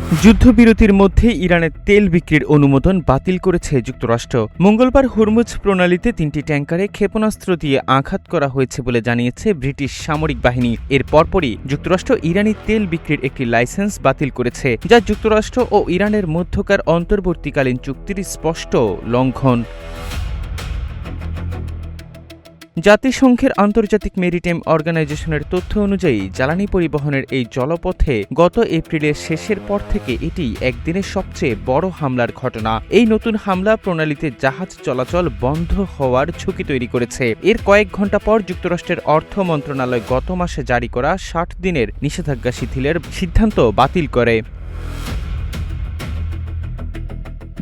যুদ্ধবিরতির মধ্যে ইরানের তেল বিক্রির অনুমোদন বাতিল করেছে যুক্তরাষ্ট্র। মঙ্গলবার হরমুজ প্রণালীতে 3টি ট্যাঙ্কারে ক্ষেপণাস্ত্র দিয়ে আঘাত করা হয়েছে বলে জানিয়েছে ব্রিটিশ সামরিক বাহিনী। এর পরপরই যুক্তরাষ্ট্র ইরানি তেল বিক্রির একটি লাইসেন্স বাতিল করেছে, যা যুক্তরাষ্ট্র ও ইরানের মধ্যকার অন্তর্বর্তীকালীন চুক্তির স্পষ্ট লঙ্ঘন। জাতিসংঘের আন্তর্জাতিক মেরিটাইম অর্গানাইজেশনের তথ্য অনুযায়ী জ্বালানি পরিবহনের এই জলপথে গত এপ্রিলের শেষের পর থেকে এটি একদিনের সবচেয়ে বড় হামলার ঘটনা। এই নতুন হামলা প্রণালীতে জাহাজ চলাচল বন্ধ হওয়ার ঝুঁকি তৈরি করেছে। এর কয়েক ঘণ্টা পর যুক্তরাষ্ট্রের অর্থ মন্ত্রণালয় গত মাসে জারি করা 60 দিনের নিষেধাজ্ঞা শিথিলের সিদ্ধান্ত বাতিল করে।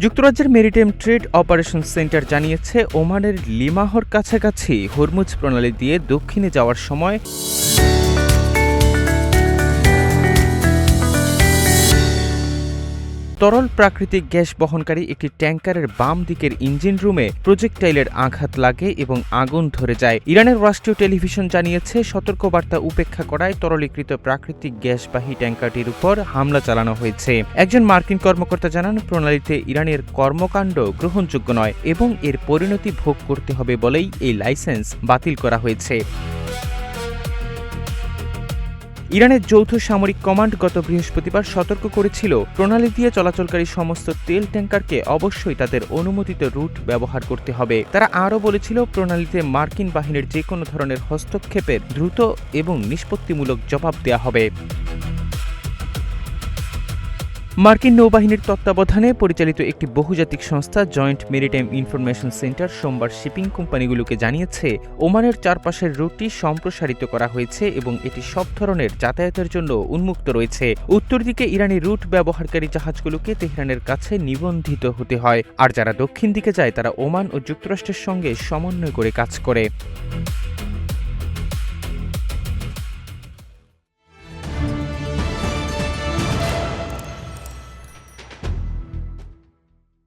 যুক্তরাজ্যের মেরিটাইম ট্রেড অপারেশন সেন্টার জানিয়েছে, ওমানের লিমাহর কাছাকাছি হরমুজ প্রণালী দিয়ে দক্ষিণে যাওয়ার সময় তরল প্রাকৃতিক গ্যাস বহনকারী একটি ট্যাঙ্কারের বাম দিকের ইঞ্জিন রুমে প্রজেক্টাইলের আঘাত লাগে এবং আগুন ধরে যায়। ইরানের রাষ্ট্রীয় টেলিভিশন জানিয়েছে, সতর্কবার্তা উপেক্ষা করায় তরলীকৃত প্রাকৃতিক গ্যাসবাহী ট্যাঙ্কারটির উপর হামলা চালানো হয়েছে। একজন মার্কিন কর্মকর্তা জানান, প্রণালীতে ইরানের কর্মকাণ্ড গ্রহণযোগ্য নয় এবং এর পরিণতি ভোগ করতে হবে বলেই এই লাইসেন্স বাতিল করা হয়েছে। ইরানের যৌথ সামরিক কমান্ড গত বৃহস্পতিবার সতর্ক করেছিল, প্রণালী দিয়ে চলাচলকারী সমস্ত তেল ট্যাঙ্কারকে অবশ্যই তাদের অনুমোদিত রুট ব্যবহার করতে হবে। তারা আরও বলেছিল, প্রণালীতে মার্কিন বাহিনীর যে কোনো ধরনের হস্তক্ষেপের দ্রুত এবং নিষ্পত্তিমূলক জবাব দেওয়া হবে। মার্কিন নৌবাহিনীর তত্ত্বাবধানে পরিচালিত একটি বহুজাতিক সংস্থা জয়েন্ট মেরিটাইম ইনফরমেশন সেন্টার সোমবার শিপিং কোম্পানিগুলোকে জানিয়েছে, ওমানের চারপাশের রুটটি সম্প্রসারিত করা হয়েছে এবং এটি সব ধরনের যাতায়াতের জন্য উন্মুক্ত রয়েছে। উত্তর দিকে ইরানি রুট ব্যবহারকারী জাহাজগুলোকে তেহরানের কাছে নিবন্ধিত হতে হয়, আর যারা দক্ষিণ দিকে যায় তারা ওমান ও যুক্তরাষ্ট্রের সঙ্গে সমন্বয় করে কাজ করে।